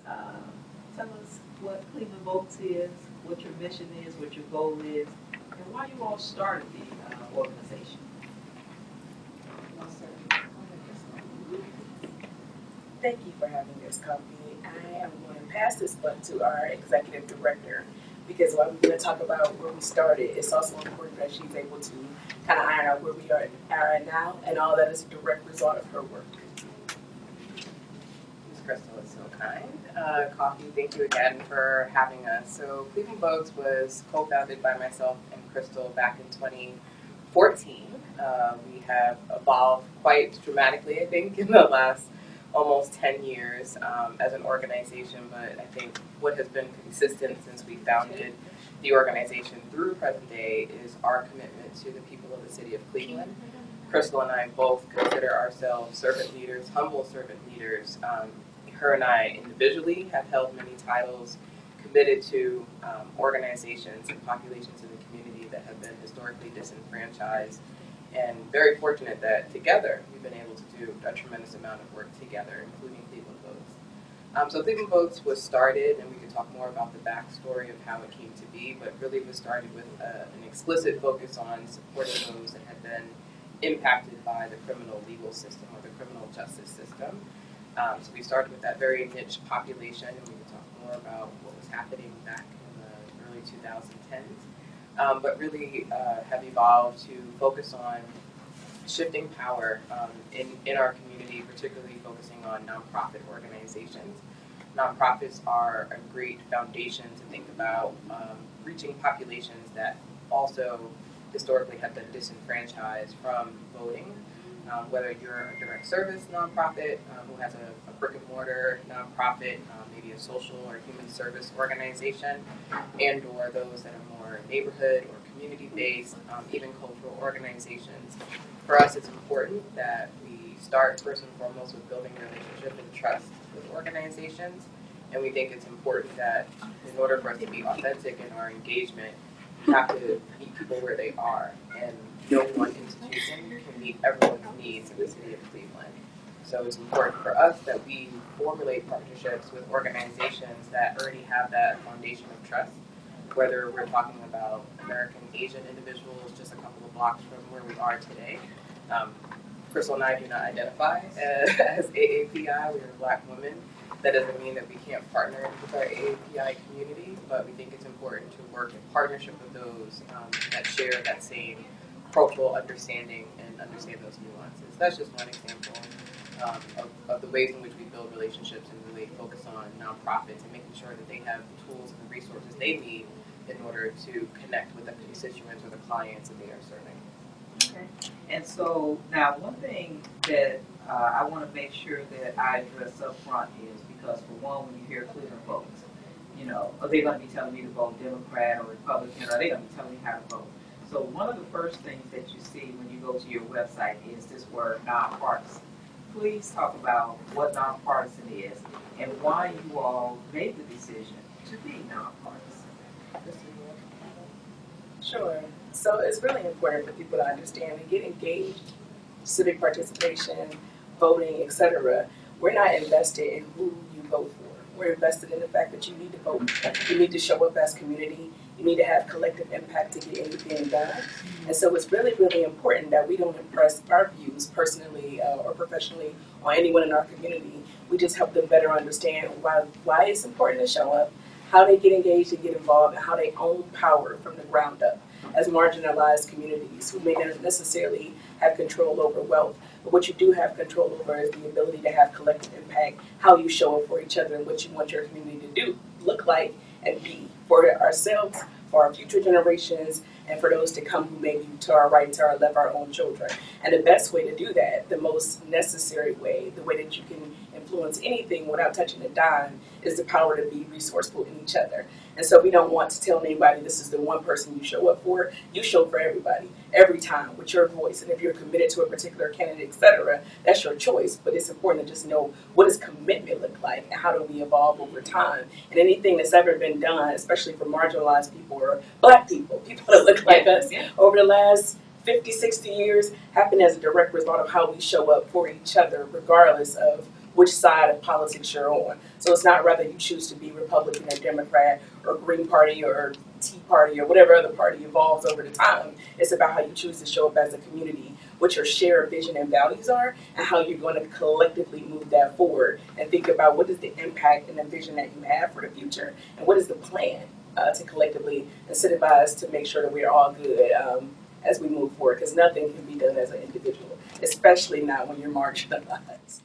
Tell us what Cleveland Votes is, what your mission is, what your goal is, and why you all started the organization. Thank you for having this company. I am going to pass this button to our executive director because while we're going to talk about where we started, it's also important that she's able to kind of iron out where we are at now, and all that is a direct result of her work. Ms. Crystal is so kind. Coffee, thank you again for having us. So Cleveland Votes was co-founded by myself and Crystal back in 2014. We have evolved quite dramatically, I think, in the last almost 10 years as an organization, but I think what has been consistent since we founded the organization through present day is our commitment to the people of the city of Cleveland. Crystal and I both consider ourselves servant leaders, humble servant leaders. Her and I individually have held many titles, committed to organizations and populations in the community that have been historically disenfranchised, and very fortunate that together we've been able to do a tremendous amount of work together, including Cleveland Votes. So Cleveland Votes was started, and we could talk more about the backstory of how it came to be, but really was started with an explicit focus on supporting those that had been impacted by the criminal legal system or the criminal justice system. So we started with that very niche population, and we could talk more about what was happening back in the early 2010s. But really have evolved to focus on shifting power in our community, particularly focusing on nonprofit organizations. Nonprofits are a great foundation to think about reaching populations that also historically have been disenfranchised from voting. Whether you're a direct service nonprofit who has a brick and mortar nonprofit, maybe a social or human service organization, and or those that are more neighborhood or community based, even cultural organizations. For us, it's important that we start first and foremost with building a relationship and trust with organizations, and we think it's important that in order for us to be authentic in our engagement, we have to meet people where they are, and no one institution can meet everyone's needs in the city of Cleveland. So it's important for us that we formulate partnerships with organizations that already have that foundation of trust, whether we're talking about American Asian individuals just a couple of blocks from where we are today. Crystal and I do not identify as AAPI, we are Black women. That doesn't mean that we can't partner with our AAPI community, but we think it's important to work in partnership with those that share that same cultural understanding and understand those nuances. That's just one example of the ways in which we build relationships and really focus on nonprofits and making sure that they have the tools and the resources they need in order to connect with the constituents or the clients that they are serving. Okay. And so now one thing that I want to make sure that I address up front is because for one, when you hear Cleveland Votes, are they going to be telling me to vote Democrat or Republican, or are they going to be telling me how to vote? So one of the first things that you see when you go to your website is this word nonpartisan. Please talk about what nonpartisan is and why you all made the decision to be nonpartisan. Sure. So it's really important for people to understand and get engaged, civic participation, voting, etc. We're not invested in who you vote for. We're invested in the fact that you need to vote. You need to show up as community. You need to have collective impact to get anything done. And so it's really, really important that we don't impress our views personally or professionally on anyone in our community. We just help them better understand why it's important to show up, how they get engaged and get involved, and how they own power from the ground up as marginalized communities who may not necessarily have control over wealth. But what you do have control over is the ability to have collective impact, how you show up for each other and what you want your community to do, look like, and be for ourselves, for our future generations, and for those to come who may be to our right, to our left, our own children. And the best way to do that, the most necessary way, the way that you can influence anything without touching a dime, is the power to be resourceful in each other. And so we don't want to tell anybody this is the one person you show up for. You show for everybody, every time, with your voice. And if you're committed to a particular candidate, etc., that's your choice. But it's important to just know, what does commitment look like and how do we evolve over time? And anything that's ever been done, especially for marginalized people or Black people, people that look like us, over the last 50, 60 years, happened as a direct result of how we show up for each other, regardless of which side of politics you're on. So it's not rather you choose to be Republican or Democrat or Green Party or Tea Party or whatever other party evolves over the time. It's about how you choose to show up as a community, what your shared vision and values are, and how you're going to collectively move that forward and think about what is the impact and the vision that you have for the future, and what is the plan to collectively incentivize to make sure that we're all good as we move forward, because nothing can be done as an individual, especially not when you're marginalized.